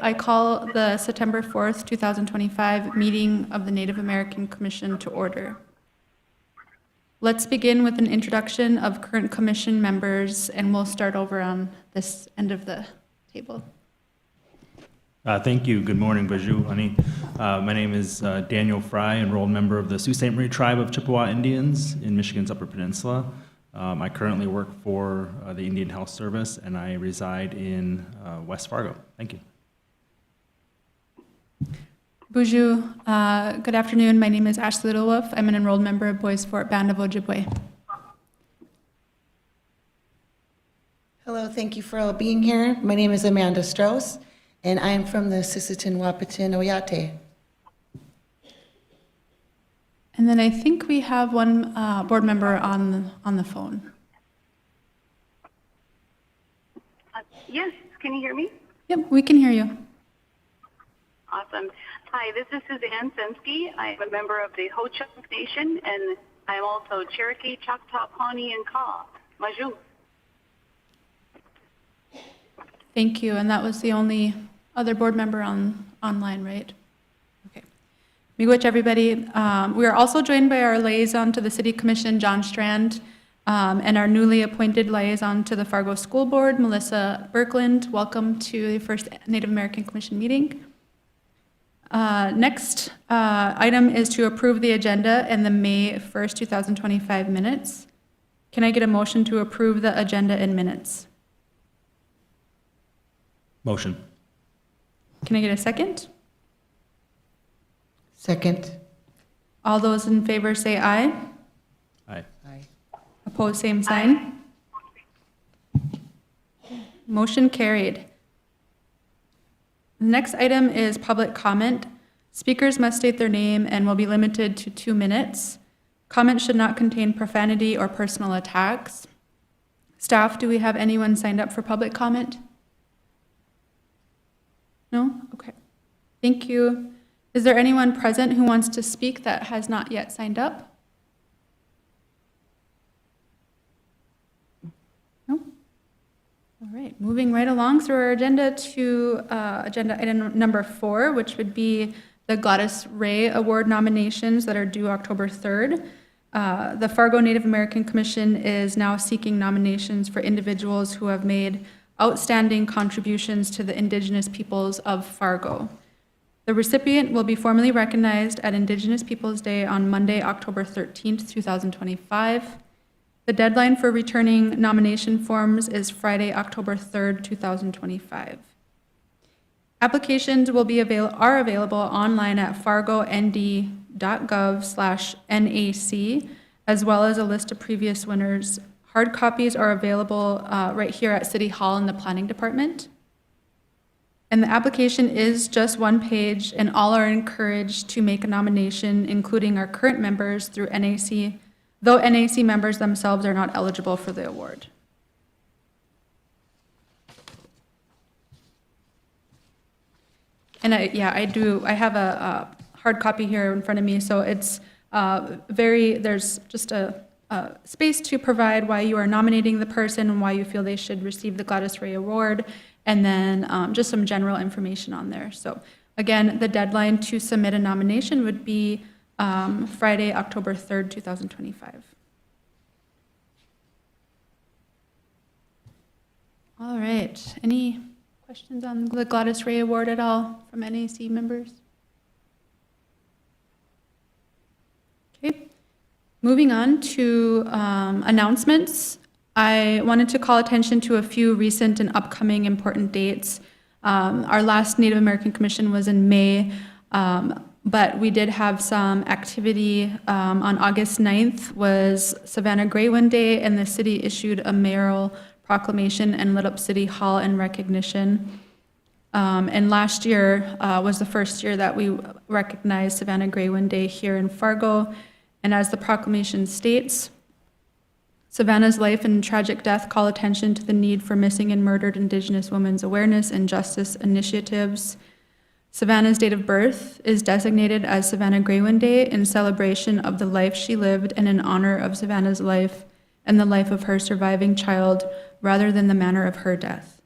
I call the September 4th, 2025 meeting of the Native American Commission to order. Let's begin with an introduction of current commission members, and we'll start over on this end of the table. Thank you. Good morning, Bonjour, honey. My name is Daniel Fry, enrolled member of the Sault Ste. Marie Tribe of Chippewa Indians in Michigan's Upper Peninsula. I currently work for the Indian Health Service, and I reside in West Fargo. Thank you. Bonjour. Good afternoon. My name is Ashley Littlewolf. I'm an enrolled member of Bois Forte Band of Ojibwe. Hello, thank you for all being here. My name is Amanda Strauss, and I am from the Sisseton Wahpeton Oyate. And then I think we have one board member on the phone. Yes, can you hear me? Yep, we can hear you. Awesome. Hi, this is Suzanne Sensky. I am a member of the Ho-Chunk Nation, and I'm also Cherokee, Choctaw, Pawnee, and Kaw. Majou. Thank you. And that was the only other board member online, right? Okay. Miigwech, everybody. We are also joined by our liaison to the City Commission, John Strand, and our newly appointed liaison to the Fargo School Board, Melissa Birkland. Welcome to the first Native American Commission meeting. Next item is to approve the agenda and the May 1st, 2025 minutes. Can I get a motion to approve the agenda and minutes? Motion. Can I get a second? Second. All those in favor say aye. Aye. Aye. Opposed, same sign. Motion carried. The next item is public comment. Speakers must state their name and will be limited to 2 minutes. Comments should not contain profanity or personal attacks. Staff, do we have anyone signed up for public comment? No? Okay. Thank you. Is there anyone present who wants to speak that has not yet signed up? No? All right, moving right along through our agenda to agenda item number 4, which would be the Gladys Ray Award nominations that are due October 3rd. The Fargo Native American Commission is now seeking nominations for individuals who have made outstanding contributions to the Indigenous peoples of Fargo. The recipient will be formally recognized at Indigenous Peoples Day on Monday, October 13th, 2025. The deadline for returning nomination forms is Friday, October 3rd, 2025. Applications are available online at fargond.gov/NAC, as well as a list of previous winners. Hard copies are available right here at City Hall in the Planning Department. And the application is just 1 page, and all are encouraged to make a nomination, including our current members through NAC, though NAC members themselves are not eligible for the award. And I have a hard copy here in front of me, so it's there's just a space to provide why you are nominating the person and why you feel they should receive the Gladys Ray Award, and then just some general information on there. So again, the deadline to submit a nomination would be Friday, October 3rd, 2025. All right, any questions on the Gladys Ray Award at all from NAC members? Okay, moving on to announcements. I wanted to call attention to a few recent and upcoming important dates. Our last Native American Commission was in May, but we did have some activity. On August 9th was Savannah Graywin Day, and the city issued a mayoral proclamation and lit up City Hall in recognition. And last year was the first year that we recognized Savannah Graywin Day here in Fargo. And as the proclamation states, Savannah's life and tragic death call attention to the need for missing and murdered Indigenous women's awareness and justice initiatives. Savannah's date of birth is designated as Savannah Graywin Day in celebration of the life she lived and in honor of Savannah's life and the life of her surviving child rather than the manner of her death.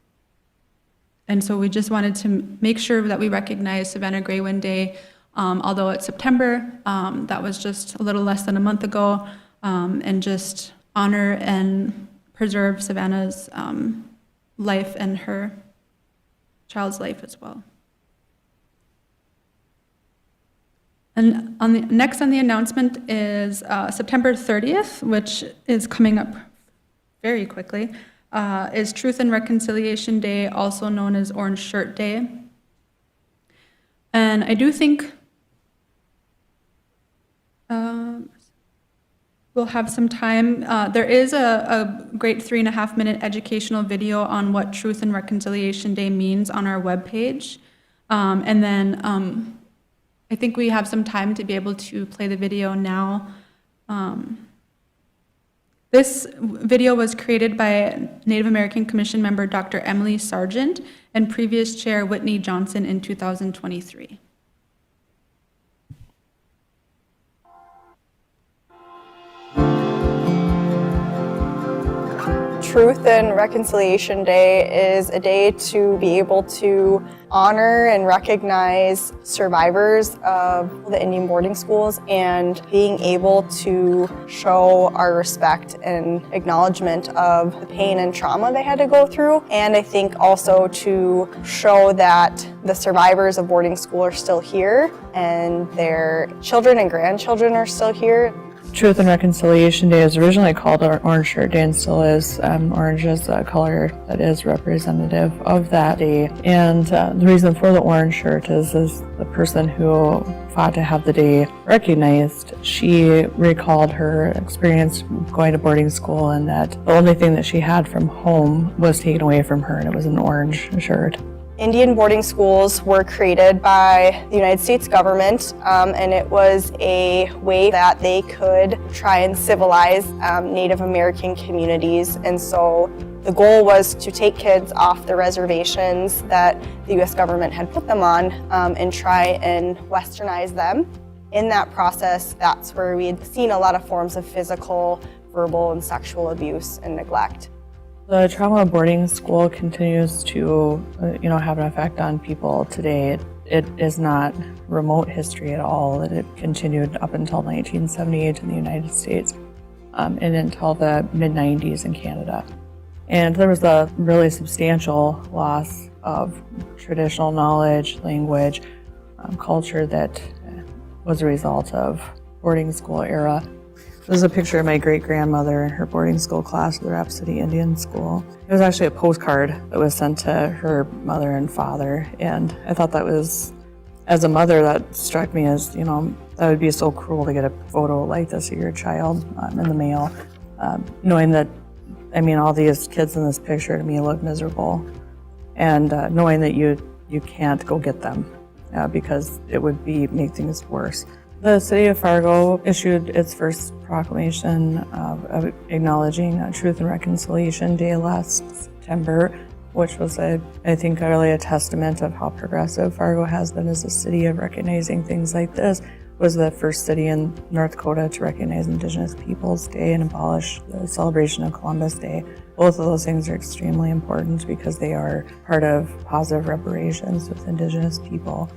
And so we just wanted to make sure that we recognize Savannah Graywin Day, although it's September, that was just a little less than a month ago, and just honor and preserve Savannah's life and her child's life as well. And next on the announcement is September 30th, which is coming up very quickly, is Truth and Reconciliation Day, also known as Orange Shirt Day. And I do think we'll have some time. There is a great 3.5-minute educational video on what Truth and Reconciliation Day means on our webpage. And then I think we have some time to be able to play the video now. This video was created by Native American Commission member Dr. Emily Sargent and previous chair Whitney Johnson in 2023. Truth and Reconciliation Day is a day to be able to honor and recognize survivors of the Indian boarding schools and being able to show our respect and acknowledgement of the pain and trauma they had to go through. And I think also to show that the survivors of boarding school are still here and their children and grandchildren are still here. Truth and Reconciliation Day is originally called Orange Shirt Day and still is. Orange is a color that is representative of that day. And the reason for the orange shirt is the person who fought to have the day recognized. She recalled her experience going to boarding school and that the only thing that she had from home was taken away from her, and it was an orange shirt. Indian boarding schools were created by the United States government, and it was a way that they could try and civilize Native American communities. And so the goal was to take kids off the reservations that the U.S. government had put them on and try and westernize them. In that process, that's where we had seen a lot of forms of physical, verbal, and sexual abuse and neglect. The trauma of boarding school continues to, have an effect on people today. It is not remote history at all. It continued up until 1978 in the United States and until the mid-90s in Canada. And there was a really substantial loss of traditional knowledge, language, culture that was a result of boarding school era. This is a picture of my great-grandmother and her boarding school class at the Rapid City Indian School. It was actually a postcard that was sent to her mother and father, and I thought that was, as a mother, that struck me as, that would be so cruel to get a photo like this of your child in the mail, knowing that, all these kids in this picture to me look miserable, and knowing that you can't go get them because it would make things worse. The City of Fargo issued its first proclamation of acknowledging Truth and Reconciliation Day last September, which was, I think, really a testament of how progressive Fargo has been as a city of recognizing things like this. It was the first city in North Dakota to recognize Indigenous Peoples Day and abolish the celebration of Columbus Day. Both of those things are extremely important because they are part of positive reparations with Indigenous people.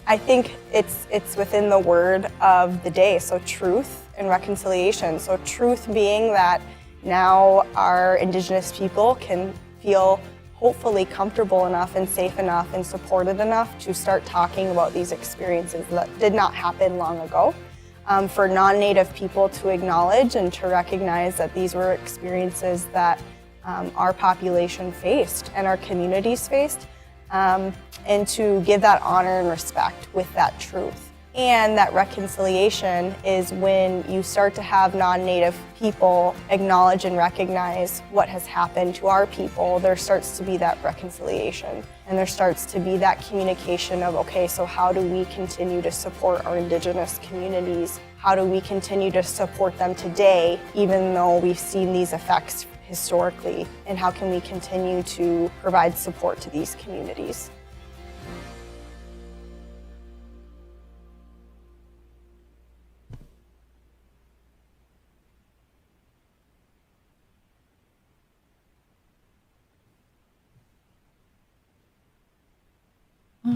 I think it's within the word of the day, so truth and reconciliation. So truth being that now our Indigenous people can feel hopefully comfortable enough and safe enough and supported enough to start talking about these experiences that did not happen long ago. For non-Native people to acknowledge and to recognize that these were experiences that our population faced and our communities faced. And to give that honor and respect with that truth. And that reconciliation is when you start to have non-Native people acknowledge and recognize what has happened to our people. There starts to be that reconciliation, and there starts to be that communication of, okay, so how do we continue to support our Indigenous communities? How do we continue to support them today, even though we've seen these effects historically, and how can we continue to provide support to these communities?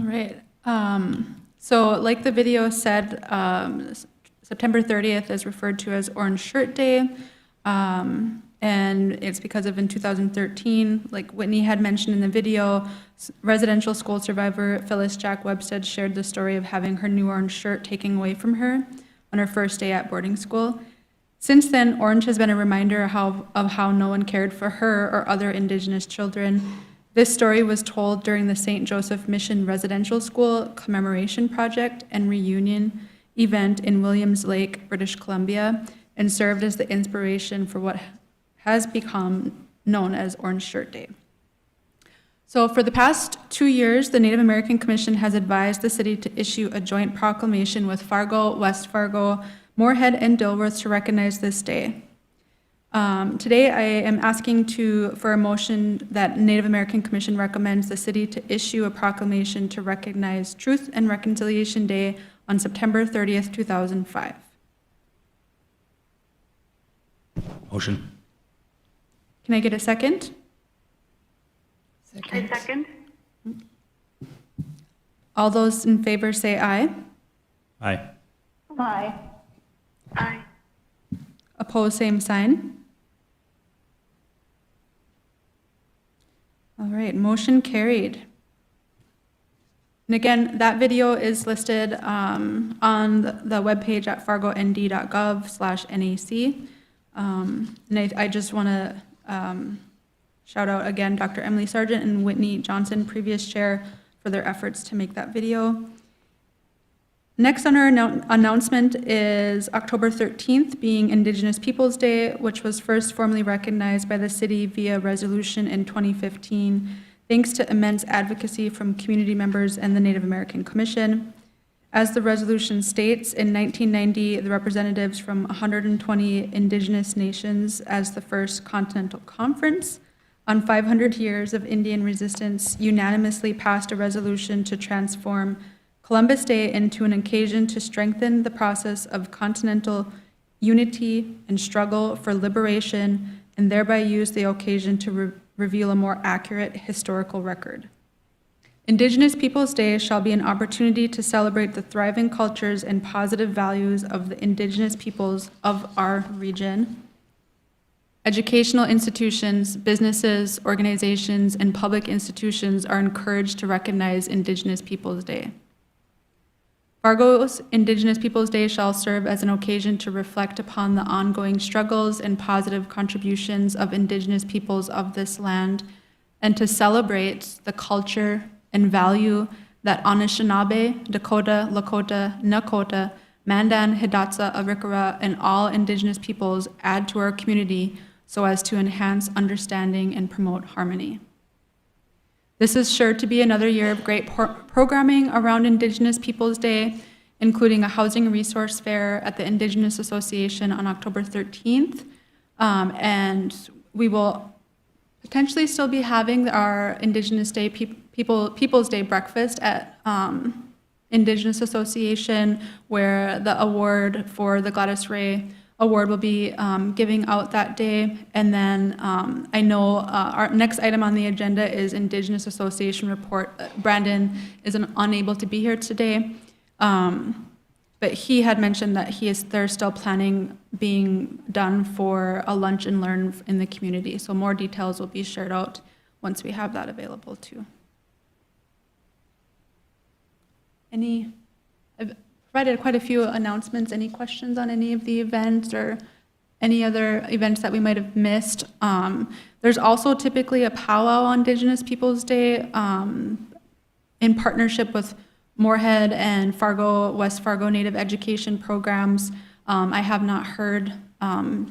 All right. So like the video said, September 30th is referred to as Orange Shirt Day. And it's because of in 2013, like Whitney had mentioned in the video, residential school survivor Phyllis Jack Webstead shared the story of having her new orange shirt taken away from her on her first day at boarding school. Since then, orange has been a reminder of how no one cared for her or other Indigenous children. This story was told during the St. Joseph Mission Residential School Commemoration Project and Reunion event in Williams Lake, British Columbia, and served as the inspiration for what has become known as Orange Shirt Day. So for the past 2 years, the Native American Commission has advised the city to issue a joint proclamation with Fargo, West Fargo, Moorhead, and Dilworth to recognize this day. Today, I am asking for a motion that Native American Commission recommends the city to issue a proclamation to recognize Truth and Reconciliation Day on September 30th, 2005. Motion. Can I get a second? I second. All those in favor say aye. Aye. Aye. Aye. Opposed, same sign. All right, motion carried. And again, that video is listed on the webpage at fargond.gov/NAC. And I just want to shout out again Dr. Emily Sargent and Whitney Johnson, previous chair, for their efforts to make that video. Next on our announcement is October 13th being Indigenous Peoples Day, which was first formally recognized by the city via resolution in 2015, thanks to immense advocacy from community members and the Native American Commission. As the resolution states, in 1990, the representatives from 120 Indigenous nations as the first Continental Conference on 500 years of Indian resistance unanimously passed a resolution to transform Columbus Day into an occasion to strengthen the process of continental unity and struggle for liberation, and thereby use the occasion to reveal a more accurate historical record. Indigenous Peoples Day shall be an opportunity to celebrate the thriving cultures and positive values of the Indigenous peoples of our region. Educational institutions, businesses, organizations, and public institutions are encouraged to recognize Indigenous Peoples Day. Fargo's Indigenous Peoples Day shall serve as an occasion to reflect upon the ongoing struggles and positive contributions of Indigenous peoples of this land, and to celebrate the culture and value that Anishinaabe, Dakota, Lakota, Nakota, Mandan, Hidatsa, Arikara, and all Indigenous peoples add to our community so as to enhance understanding and promote harmony. This is sure to be another year of great programming around Indigenous Peoples Day, including a housing resource fair at the Indigenous Association on October 13th. And we will potentially still be having our Indigenous Day Peoples Day breakfast at Indigenous Association, where the award for the Gladys Ray Award will be giving out that day. And then I know our next item on the agenda is Indigenous Association report. Brandon is unable to be here today, but he had mentioned that they're still planning being done for a lunch and learn in the community. So more details will be shared out once we have that available too. I've provided quite a few announcements. Any questions on any of the events or any other events that we might have missed? There's also typically a powwow on Indigenous Peoples Day in partnership with Moorhead and Fargo, West Fargo Native Education programs. I have not heard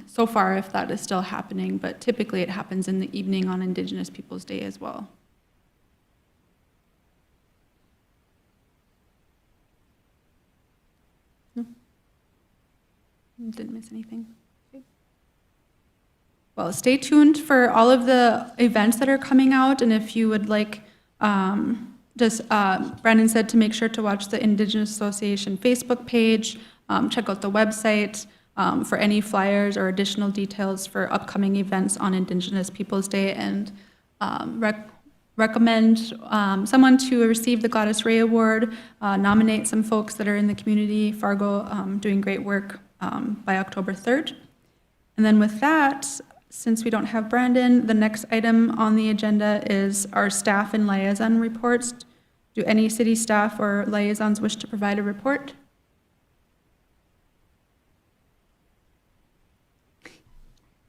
so far if that is still happening, but typically it happens in the evening on Indigenous Peoples Day as well. Didn't miss anything. Okay. Well, stay tuned for all of the events that are coming out, and if you would like, Brandon said to make sure to watch the Indigenous Association Facebook page, check out the website for any flyers or additional details for upcoming events on Indigenous Peoples Day, and recommend someone to receive the Gladys Ray Award, nominate some folks that are in the community, Fargo, doing great work by October 3rd. And then with that, since we don't have Brandon, the next item on the agenda is our staff and liaison reports. Do any city staff or liaisons wish to provide a report?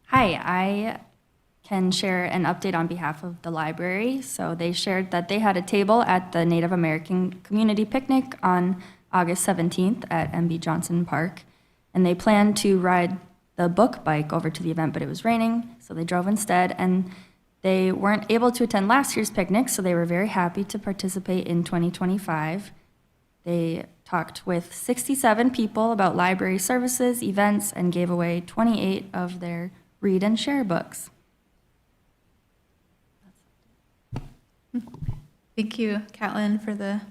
Hi, I can share an update on behalf of the library. So they shared that they had a table at the Native American Community Picnic on August 17th at MB Johnson Park. And they planned to ride the book bike over to the event, but it was raining, so they drove instead. And they weren't able to attend last year's picnic, so they were very happy to participate in 2025. They talked with 67 people about library services, events, and gave away 28 of their read and share books. Thank you, Catlin, for the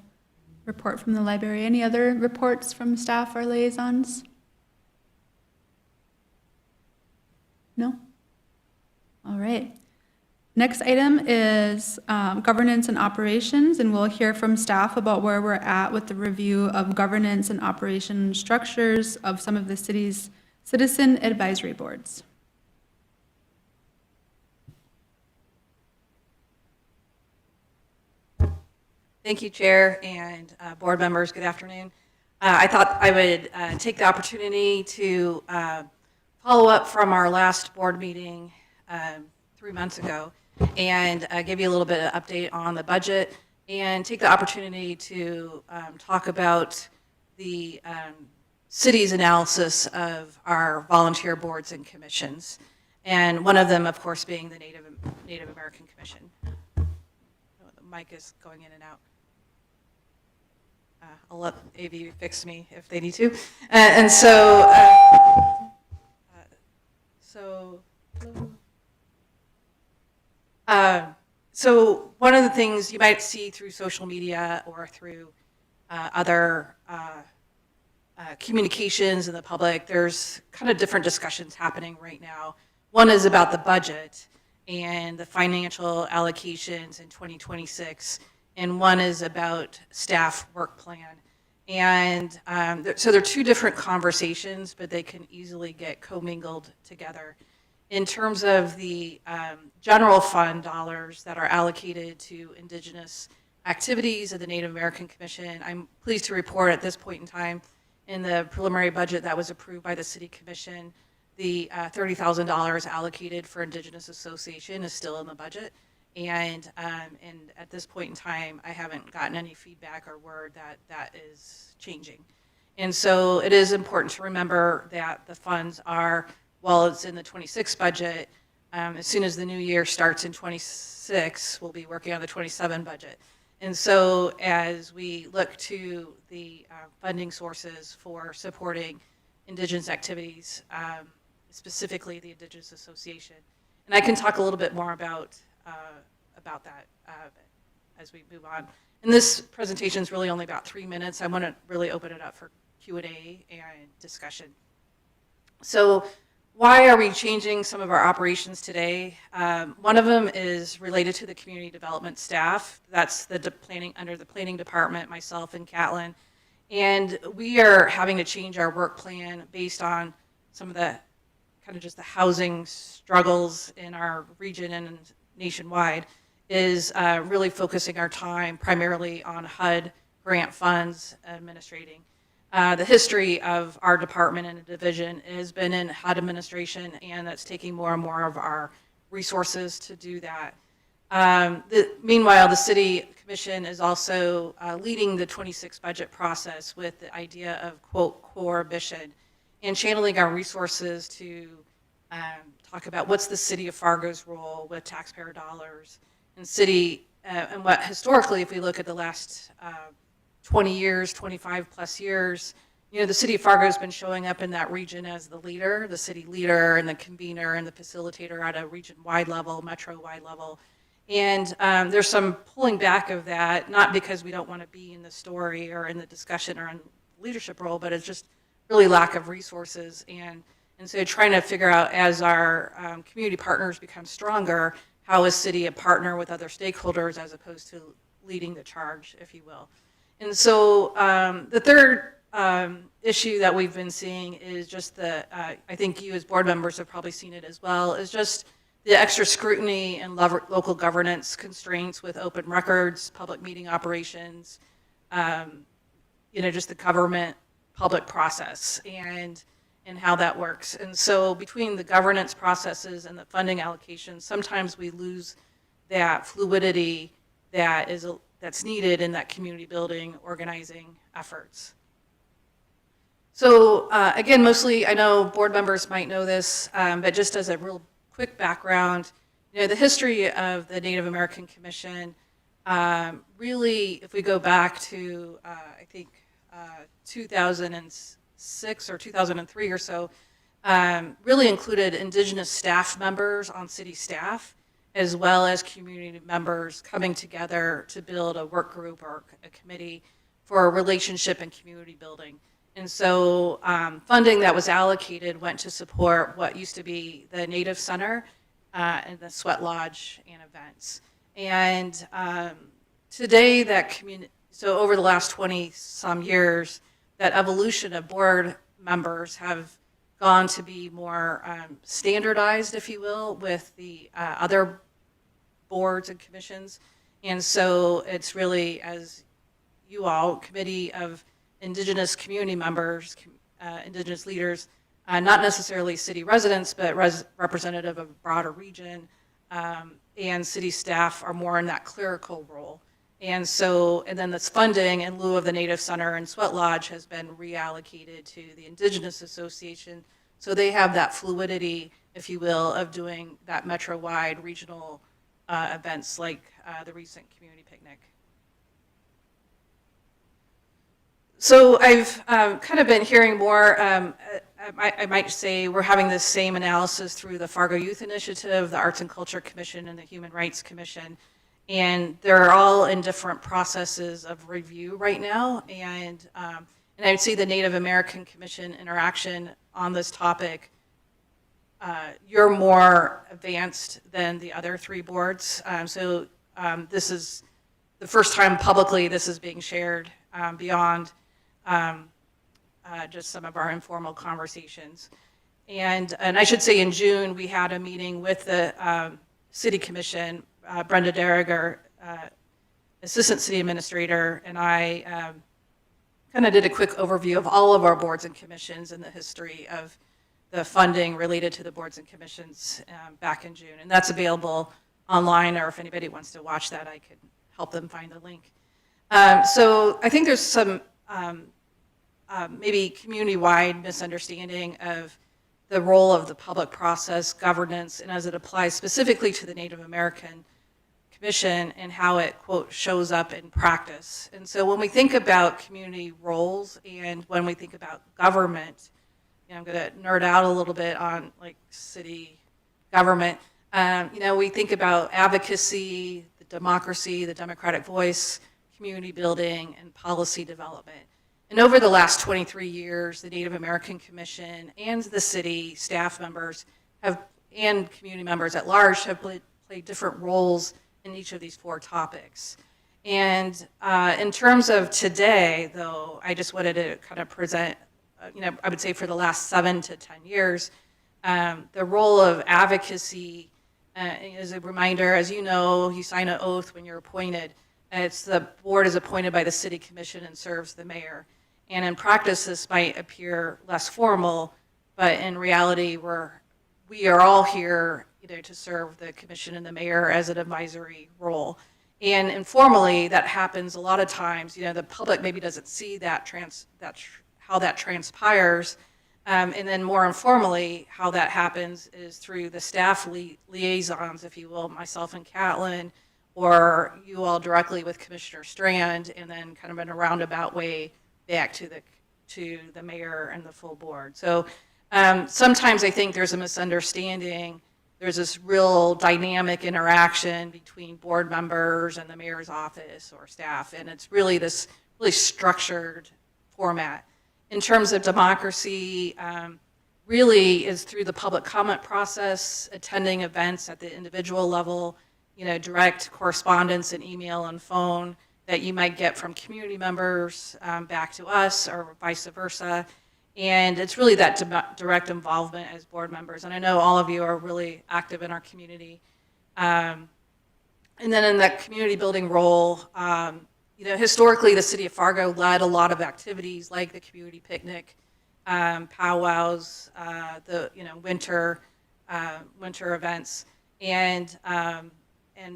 report from the library. Any other reports from staff or liaisons? No? All right. Next item is governance and operations, and we'll hear from staff about where we're at with the review of governance and operation structures of some of the city's citizen advisory boards. Thank you, Chair and board members. Good afternoon. I thought I would take the opportunity to follow up from our last board meeting 3 months ago and give you a little bit of update on the budget and take the opportunity to talk about the city's analysis of our volunteer boards and commissions. And one of them, of course, being the Native American Commission. The mic is going in and out. I'll let AV fix me if they need to. So one of the things you might see through social media or through other communications in the public, there's kind of different discussions happening right now. One is about the budget and the financial allocations in 2026, and one is about staff work plan. And so they're two different conversations, but they can easily get commingled together. In terms of the general fund dollars that are allocated to Indigenous activities of the Native American Commission, I'm pleased to report at this point in time in the preliminary budget that was approved by the City Commission, the $30,000 allocated for Indigenous Association is still in the budget. And at this point in time, I haven't gotten any feedback or word that that is changing. And so it is important to remember that the funds are, while it's in the 26 budget, as soon as the new year starts in 26, we'll be working on the 27 budget. And so as we look to the funding sources for supporting Indigenous activities, specifically the Indigenous Association, and I can talk a little bit more about that as we move on. And this presentation is really only about 3 minutes. I want to really open it up for Q&A and discussion. So why are we changing some of our operations today? One of them is related to the community development staff. That's the planning, under the planning department, myself and Catlin. And we are having to change our work plan based on some of the kind of just the housing struggles in our region and nationwide, is really focusing our time primarily on HUD grant funds administrating. The history of our department and division has been in HUD administration, and that's taking more and more of our resources to do that. Meanwhile, the City Commission is also leading the 26 budget process with the idea of, quote, core mission, and channeling our resources to talk about what's the City of Fargo's role with taxpayer dollars, and city, and what historically, if we look at the last 20 years, 25 plus years, you know, the City of Fargo has been showing up in that region as the leader, the city leader and the convener and the facilitator at a region-wide level, metro-wide level. And there's some pulling back of that, not because we don't want to be in the story or in the discussion or in leadership role, but it's just really lack of resources. And so trying to figure out, as our community partners become stronger, how is city a partner with other stakeholders as opposed to leading the charge, if you will. And so the third issue that we've been seeing is just the, I think you as board members have probably seen it as well, is just the extra scrutiny and local governance constraints with open records, public meeting operations, just the government public process and how that works. And so between the governance processes and the funding allocations, sometimes we lose that fluidity that's needed in that community building organizing efforts. So again, mostly I know board members might know this, but just as a real quick background, the history of the Native American Commission, really, if we go back to, I think, 2006 or 2003 or so, really included Indigenous staff members on city staff, as well as community members coming together to build a work group or a committee for relationship and community building. And so funding that was allocated went to support what used to be the Native Center and the Sweat Lodge and events. And today that community, so over the last 20 some years, that evolution of board members have gone to be more standardized, if you will, with the other boards and commissions. And so it's really, as you all, committee of Indigenous community members, Indigenous leaders, not necessarily city residents, but representative of a broader region, and city staff are more in that clerical role. And so, and then this funding in lieu of the Native Center and Sweat Lodge has been reallocated to the Indigenous Association. So they have that fluidity, if you will, of doing that metro-wide regional events like the recent community picnic. So I've kind of been hearing more, I might say we're having this same analysis through the Fargo Youth Initiative, the Arts and Culture Commission, and the Human Rights Commission. And they're all in different processes of review right now. And I would say the Native American Commission interaction on this topic, you're more advanced than the other three boards. So this is the first time publicly this is being shared beyond just some of our informal conversations. And I should say in June, we had a meeting with the City Commission, Brenda Derriger, Assistant City Administrator, and I kind of did a quick overview of all of our boards and commissions and the history of the funding related to the boards and commissions back in June. And that's available online, or if anybody wants to watch that, I could help them find the link. So I think there's some maybe community-wide misunderstanding of the role of the public process, governance, and as it applies specifically to the Native American Commission and how it, quote, shows up in practice. And so when we think about community roles and when we think about government, I'm going to nerd out a little bit on like city government. We think about advocacy, the democracy, the democratic voice, community building, and policy development. And over the last 23 years, the Native American Commission and the city staff members and community members at large have played different roles in each of these four topics. And in terms of today, though, I just wanted to kind of present, I would say for the last 7 to 10 years, the role of advocacy is a reminder, as you know, you sign an oath when you're appointed. It's the board is appointed by the city commission and serves the mayor. And in practice, this might appear less formal, but in reality, we are all here to serve the commission and the mayor as an advisory role. And informally, that happens a lot of times. The public maybe doesn't see how that transpires. And then more informally, how that happens is through the staff liaisons, if you will, myself and Catlin, or you all directly with Commissioner Strand, and then kind of in a roundabout way back to the mayor and the full board. So sometimes I think there's a misunderstanding. There's this real dynamic interaction between board members and the mayor's office or staff, and it's really this really structured format. In terms of democracy, really is through the public comment process, attending events at the individual level, direct correspondence and email and phone that you might get from community members back to us or vice versa. And it's really that direct involvement as board members. And I know all of you are really active in our community. And then in that community building role, historically the city of Fargo led a lot of activities like the community picnic, powwows, the winter events, and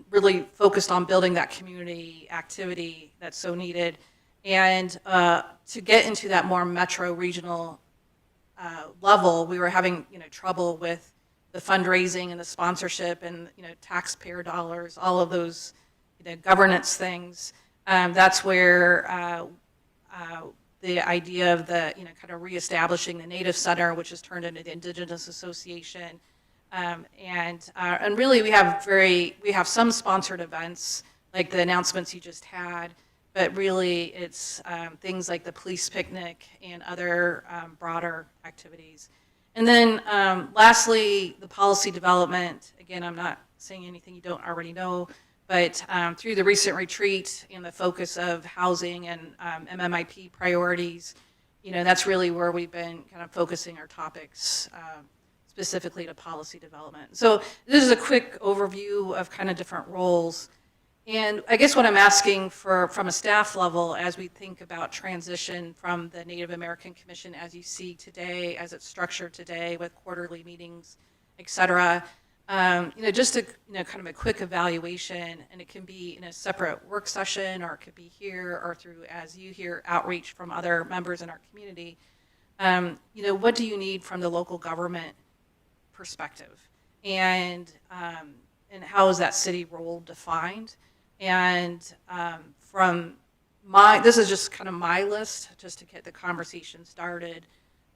really focused on building that community activity that's so needed. And to get into that more metro regional level, we were having trouble with the fundraising and the sponsorship and taxpayer dollars, all of those governance things. That's where the idea of the kind of reestablishing the Native Center, which has turned into the Indigenous Association, and really we have some sponsored events like the announcements you just had, but really it's things like the police picnic and other broader activities. And then lastly, the policy development. Again, I'm not saying anything you don't already know, but through the recent retreat and the focus of housing and MMIP priorities, that's really where we've been kind of focusing our topics specifically to policy development. So this is a quick overview of kind of different roles. And I guess what I'm asking from a staff level as we think about transition from the Native American Commission as you see today, as it's structured today with quarterly meetings, et cetera, just a kind of a quick evaluation, and it can be in a separate work session, or it could be here, or through, as you hear, outreach from other members in our community. What do you need from the local government perspective, and how is that city role defined? And this is just kind of my list, just to get the conversation started.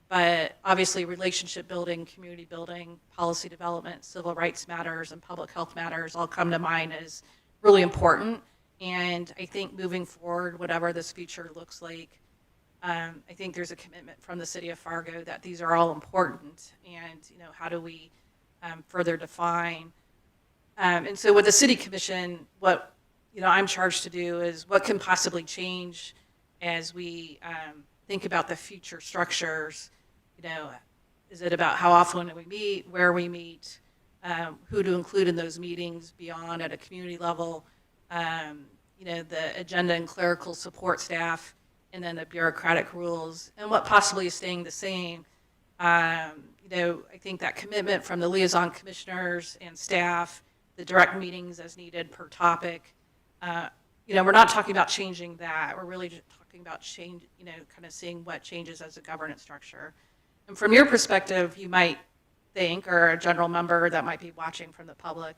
But obviously relationship building, community building, policy development, civil rights matters, and public health matters all come to mind as really important. And I think moving forward, whatever this future looks like, I think there's a commitment from the city of Fargo that these are all important. And how do we further define? And so with the city commission, what I'm charged to do is what can possibly change as we think about the future structures. Is it about how often we meet, where we meet, who to include in those meetings beyond at a community level, the agenda and clerical support staff, and then the bureaucratic rules, and what possibly is staying the same. I think that commitment from the liaison commissioners and staff, the direct meetings as needed per topic. We're not talking about changing that. We're really just talking about change, kind of seeing what changes as a governance structure. And from your perspective, you might think, or a general member that might be watching from the public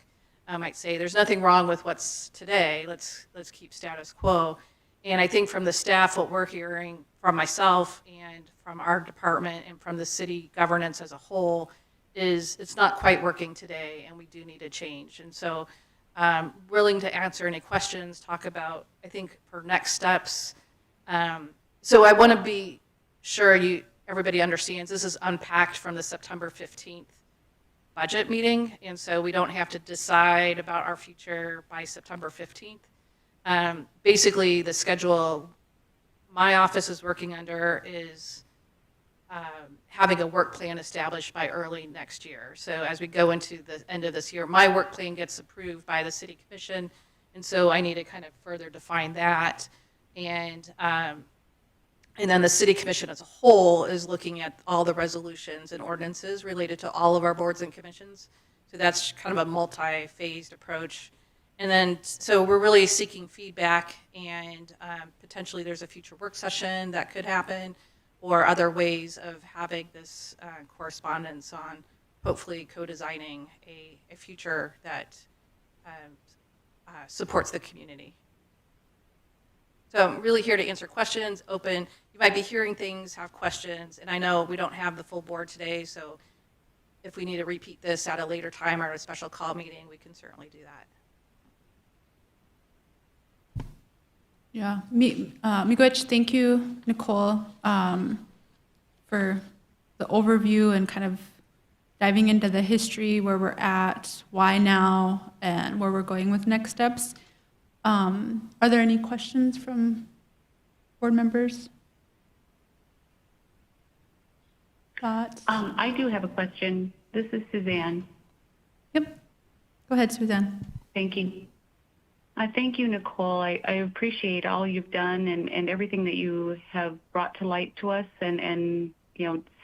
might say, there's nothing wrong with what's today. Let's keep status quo. And I think from the staff, what we're hearing from myself and from our department and from the city governance as a whole is it's not quite working today, and we do need a change. And so willing to answer any questions, talk about, I think, for next steps. So I want to be sure everybody understands this is unpacked from the September 15th budget meeting, and so we don't have to decide about our future by September 15th. Basically, the schedule my office is working under is having a work plan established by early next year. So as we go into the end of this year, my work plan gets approved by the city commission, and so I need to kind of further define that. And then the city commission as a whole is looking at all the resolutions and ordinances related to all of our boards and commissions. So that's kind of a multi-phased approach. And then, so we're really seeking feedback, and potentially there's a future work session that could happen, or other ways of having this correspondence on hopefully co-designing a future that supports the community. So I'm really here to answer questions, open. You might be hearing things, have questions, and I know we don't have the full board today, so if we need to repeat this at a later time or a special call meeting, we can certainly do that. Yeah, Miigwech, thank you, Nicole, for the overview and kind of diving into the history, where we're at, why now, and where we're going with next steps. Are there any questions from board members? Thoughts? I do have a question. This is Suzanne. Yep. Go ahead, Suzanne. Thank you. Thank you, Nicole. I appreciate all you've done and everything that you have brought to light to us, and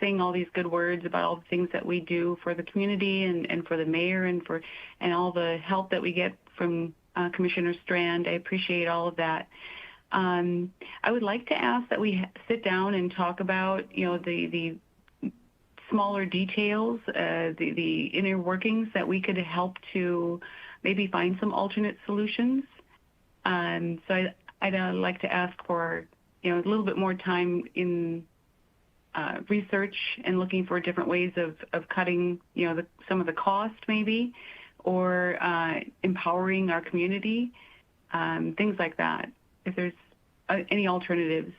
saying all these good words about all the things that we do for the community and for the mayor and all the help that we get from Commissioner Strand. I appreciate all of that. I would like to ask that we sit down and talk about the smaller details, the inner workings that we could help to maybe find some alternate solutions. So I'd like to ask for a little bit more time in research and looking for different ways of cutting some of the cost maybe, or empowering our community, things like that. If there's any alternatives,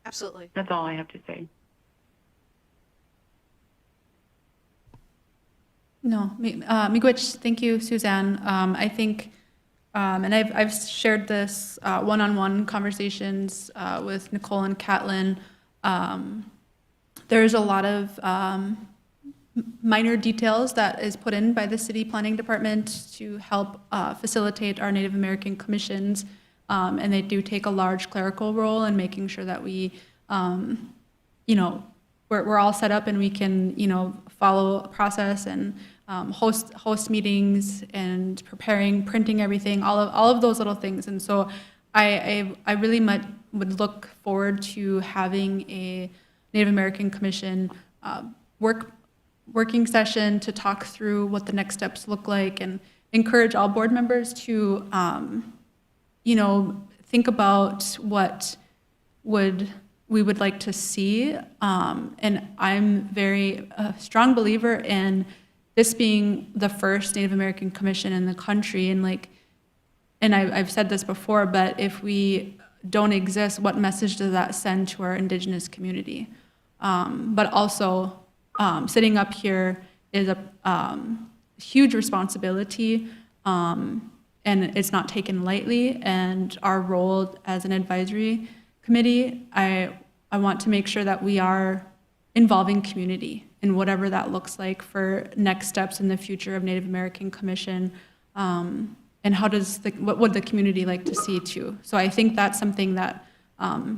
Absolutely. that's all I have to say. No, Miigwech, thank you, Suzanne. I think, and I've shared this one-on-one conversations with Nicole and Catlin. There's a lot of minor details that is put in by the city planning department to help facilitate our Native American commissions, and they do take a large clerical role in making sure that we, we're all set up and we can, follow a process and host meetings and printing everything, all of those little things. And so I really much would look forward to having a Native American Commission working session to talk through what the next steps look like, and encourage all board members to, think about what we would like to see. And I'm a strong believer in this being the first Native American Commission in the country. And I've said this before, but if we don't exist, what message does that send to our Indigenous community? But also, sitting up here is a huge responsibility, and it's not taken lightly. And our role as an advisory committee, I want to make sure that we are involving community in whatever that looks like for next steps in the future of Native American Commission, and what would the community like to see too. So I think that's something that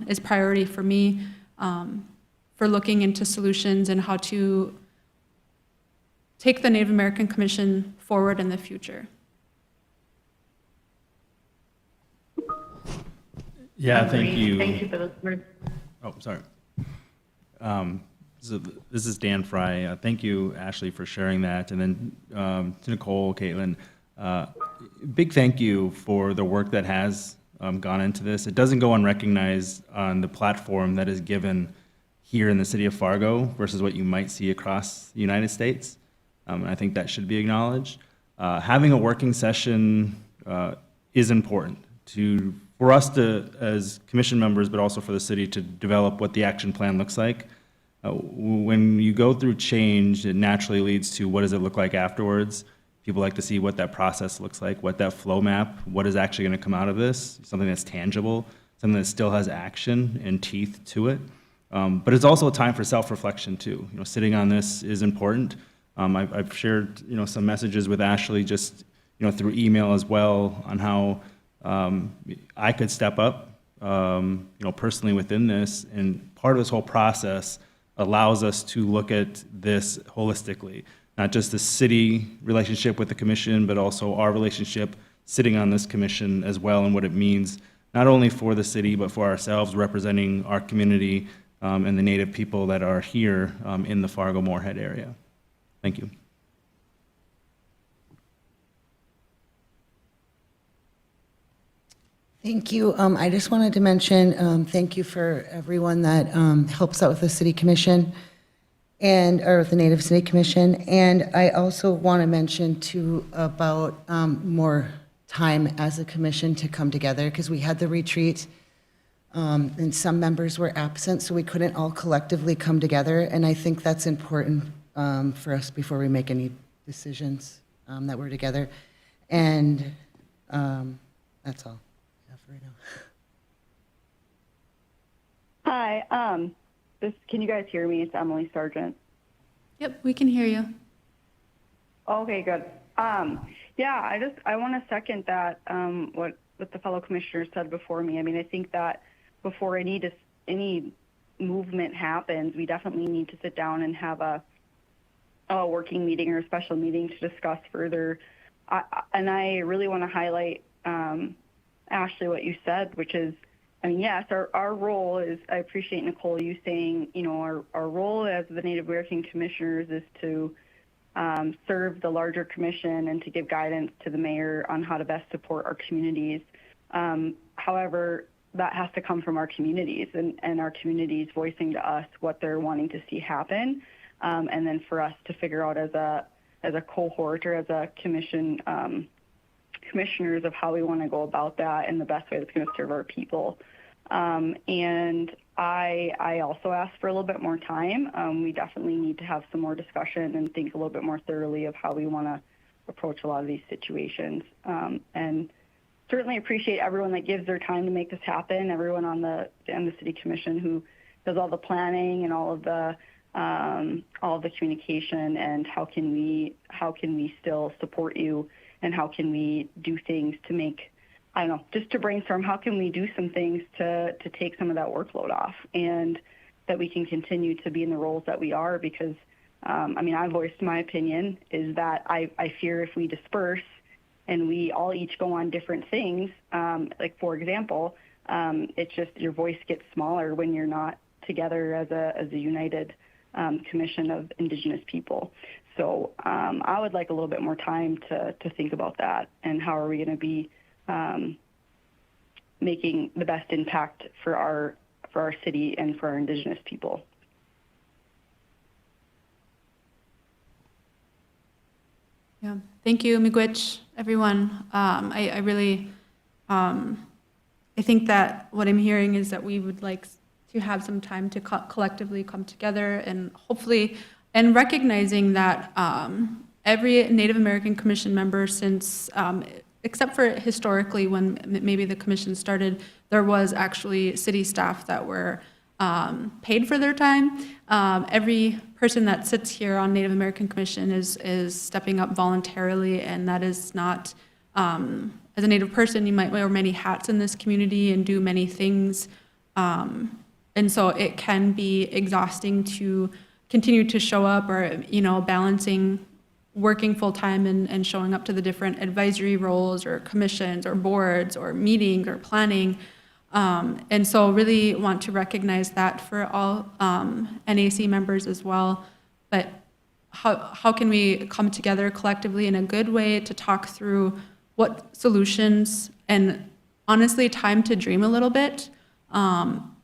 is priority for me, for looking into solutions and how to take the Native American Commission forward in the future. Yeah, thank Agreed. you. Thank you for those words. Oh, sorry. So this is Dan Fry. Thank you, Ashley, for sharing that. And then to Nicole, Caitlin, big thank you for the work that has gone into this. It doesn't go unrecognized on the platform that is given here in the city of Fargo versus what you might see across the United States. And I think that should be acknowledged. Having a working session is important for us to, as commission members, but also for the city to develop what the action plan looks like. When you go through change, it naturally leads to what does it look like afterwards. People like to see what that process looks like, what that flow map, what is actually going to come out of this, something that's tangible, something that still has action and teeth to it. But it's also a time for self-reflection too. Sitting on this is important. I've shared, some messages with Ashley just, through email as well on how I could step up, personally within this. And part of this whole process allows us to look at this holistically, not just the city relationship with the commission, but also our relationship sitting on this commission as well, and what it means, not only for the city, but for ourselves, representing our community and the Native people that are here in the Fargo-Moorhead area. Thank you. Thank you. I just wanted to mention, thank you for everyone that helps out with the city commission or the Native City Commission. And I also want to mention too about more time as a commission to come together, because we had the retreat and some members were absent, so we couldn't all collectively come together. And I think that's important for us before we make any decisions, that we're together. And that's all I have for right now. Hi, can you guys hear me? It's Emily Sargent. Yep, we can hear you. Okay, good. Yeah, I want to second that, what the fellow commissioners said before me. I mean, I think that before any movement happens, we definitely need to sit down and have a working meeting or a special meeting to discuss further. And I really want to highlight, Ashley, what you said, which is, I mean, yes, our role is, I appreciate, Nicole, you saying, you know, our role as the Native American commissioners is to serve the larger commission and to give guidance to the mayor on how to best support our communities. However, that has to come from our communities and our communities voicing to us what they're wanting to see happen. And then for us to figure out as a cohort or as a commission, commissioners of how we want to go about that in the best way that's going to serve our people. And I also asked for a little bit more time. We definitely need to have some more discussion and think a little bit more thoroughly of how we want to approach a lot of these situations. And certainly appreciate everyone that gives their time to make this happen, everyone on the city commission who does all the planning and all of the communication, and how can we still support you, and how can we do things to make, I don't know, just to brainstorm, how can we do some things to take some of that workload off, and that we can continue to be in the roles that we are, because, I mean, I voiced my opinion, is that I fear if we disperse and we all each go on different things, like, for example, it's just your voice gets smaller when you're not together as a united commission of Indigenous people. So I would like a little bit more time to think about that, and how are we going to be making the best impact for our city and for our Indigenous people. Yeah, thank you, Miigwech, everyone. I really, I think that what I'm hearing is that we would like to have some time to collectively come together, and hopefully, and recognizing that every Native American Commission member since, except for historically when maybe the commission started, there was actually city staff that were paid for their time. Every person that sits here on Native American Commission is stepping up voluntarily, and that is not, as a Native person, you might wear many hats in this community and do many things. And so it can be exhausting to continue to show up, or, you know, balancing working full-time and showing up to the different advisory roles or commissions or boards or meetings or planning. And so really want to recognize that for all NAC members as well. But how can we come together collectively in a good way to talk through what solutions, and honestly time to dream a little bit.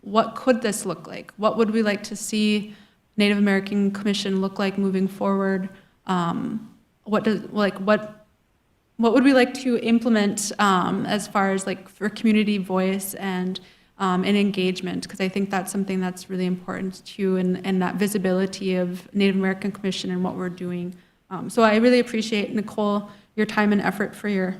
What could this look like? What would we like to see Native American Commission look like moving forward? What would we like to implement as far as like for community voice and engagement? Because I think that's something that's really important too, and that visibility of Native American Commission and what we're doing. So I really appreciate, Nicole, your time and effort for your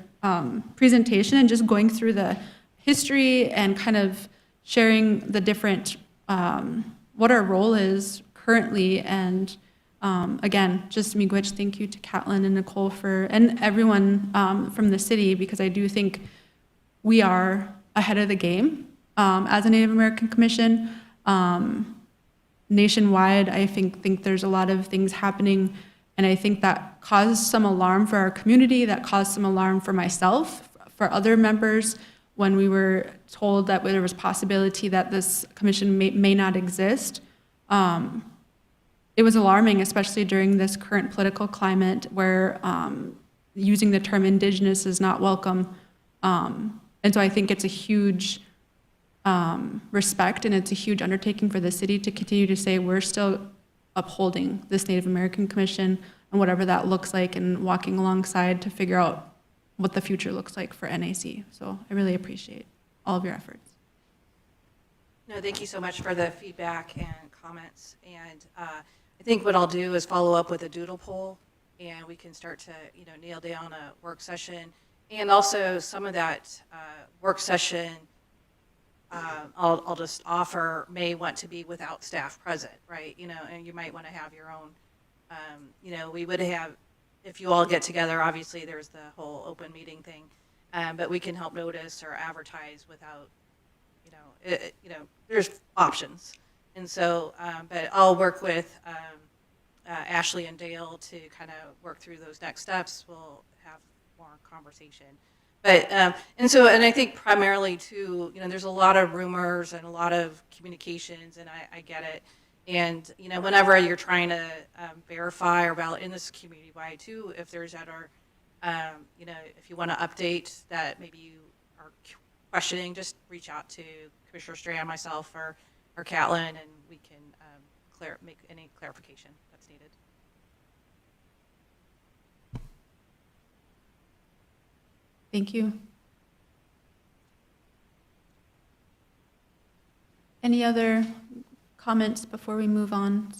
presentation, and just going through the history and kind of sharing the different, what our role is currently. And again, just miigwech, thank you to Catlin and Nicole and everyone from the city, because I do think we are ahead of the game as a Native American Commission. Nationwide, I think there's a lot of things happening, and I think that caused some alarm for our community, that caused some alarm for myself, for other members, when we were told that there was possibility that this commission may not exist. It was alarming, especially during this current political climate where using the term Indigenous is not welcome. And so I think it's a huge respect, and it's a huge undertaking for the city to continue to say we're still upholding this Native American Commission and whatever that looks like, and walking alongside to figure out what the future looks like for NAC. So I really appreciate all of your efforts. No, thank you so much for the feedback and comments. And I think what I'll do is follow up with a doodle poll, and we can start to, nail down a work session. And also some of that work session, I'll just offer, may want to be without staff present, right? And you might want to have your own, we would have, if you all get together, obviously there's the whole open meeting thing, but we can help notice or advertise without, there's options. And so, but I'll work with Ashley and Dale to kind of work through those next steps. We'll have more conversation. But, and I think primarily too, there's a lot of rumors and a lot of communications, and I get it. And, whenever you're trying to verify or validate in this community-wide too, if there's other, if you want to update that maybe you are questioning, just reach out to Commissioner Strand, myself, or Catlin, and we can make any clarification that's needed. Thank you. Any other comments before we move on?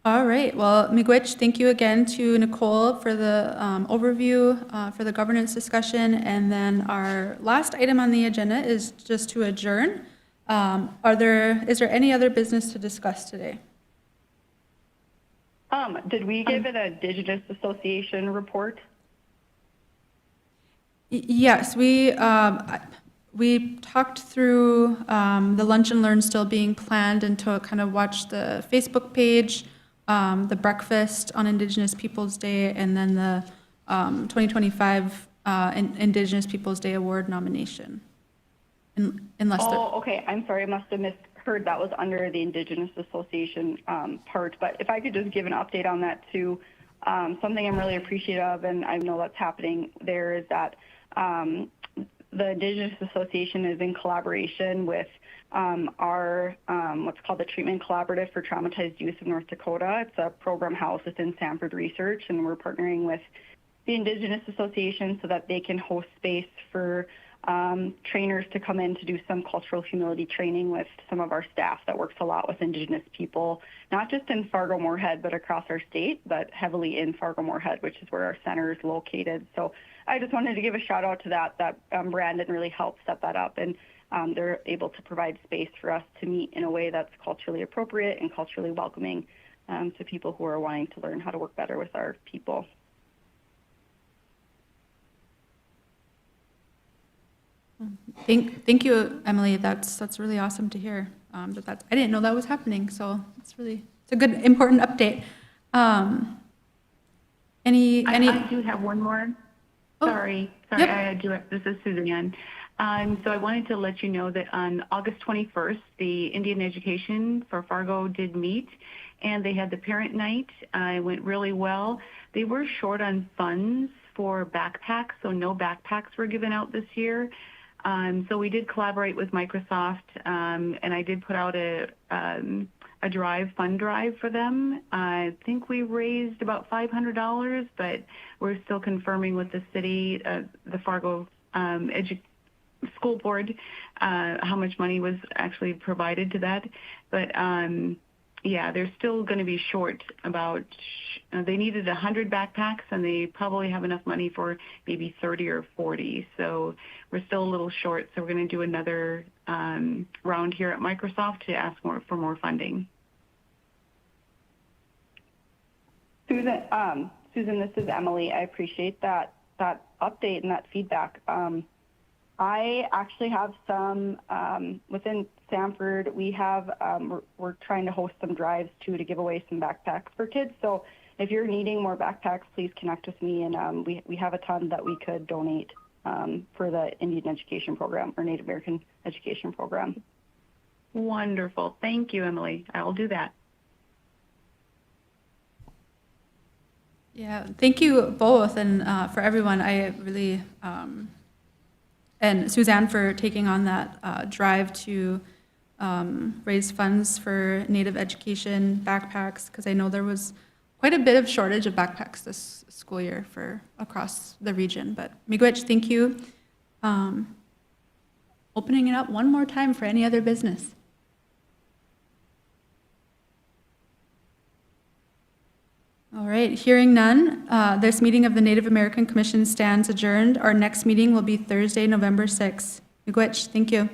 All right, well, Miigwech, thank you again to Nicole for the overview, for the governance discussion, and then our last item on the agenda is just to adjourn. Is there any other business to discuss today? Did we give it a Indigenous Association report? Yes, we talked through the Lunch and Learn still being planned, and to kind of watch the Facebook page, the breakfast on Indigenous Peoples Day, and then the 2025 Indigenous Peoples Day Award nomination. Unless Okay. I'm sorry. I must have misheard. That was under the Indigenous Association part. But if I could just give an update on that too, something I'm really appreciative of, and I know that's happening there, is that the Indigenous Association is in collaboration with our what's called the Treatment Collaborative for Traumatized Youth of North Dakota. It's a program housed within Sanford Research, and we're partnering with the Indigenous Association so that they can host space for trainers to come in to do some cultural humility training with some of our staff that works a lot with Indigenous people, not just in Fargo-Moorhead, but across our state, but heavily in Fargo-Moorhead, which is where our center is located. So I just wanted to give a shout out to that Brandon really helped set that up, and they're able to provide space for us to meet in a way that's culturally appropriate and culturally welcoming to people who are wanting to learn how to work better with our people. Thank you, Emily. That's really awesome to hear. I didn't know that was happening, so it's a good, important update. I do have one more. Oh, Sorry, yep. I do. This is Suzanne. So I wanted to let you know that on August 21st, the Indian Education for Fargo did meet, and they had the parent night. It went really well. They were short on funds for backpacks, so no backpacks were given out this year. So we did collaborate with Microsoft, and I did put out a fund drive for them. I think we raised about $500, but we're still confirming with the city, the Fargo school board, how much money was actually provided to that. But yeah, they're still going to be short about, they needed 100 backpacks, and they probably have enough money for maybe 30 or 40. So we're still a little short. So we're going to do another round here at Microsoft to ask for more funding. Susan, this is Emily. I appreciate that update and that feedback. I actually have some within Sanford. We have we're trying to host some drives too to give away some backpacks for kids. So if you're needing more backpacks, please connect with me, and we have a ton that we could donate for the Indian Education Program or Native American Education Program. Wonderful. Thank you, Emily. I'll do that. Yeah, thank you both, and for everyone. I really, and Suzanne for taking on that drive to raise funds for Native education backpacks, because I know there was quite a bit of shortage of backpacks this school year for across the region. But Miigwech, thank you. Opening it up one more time for any other business. All right, hearing none, this meeting of the Native American Commission stands adjourned. Our next meeting will be Thursday, November 6th. Miigwech, thank you.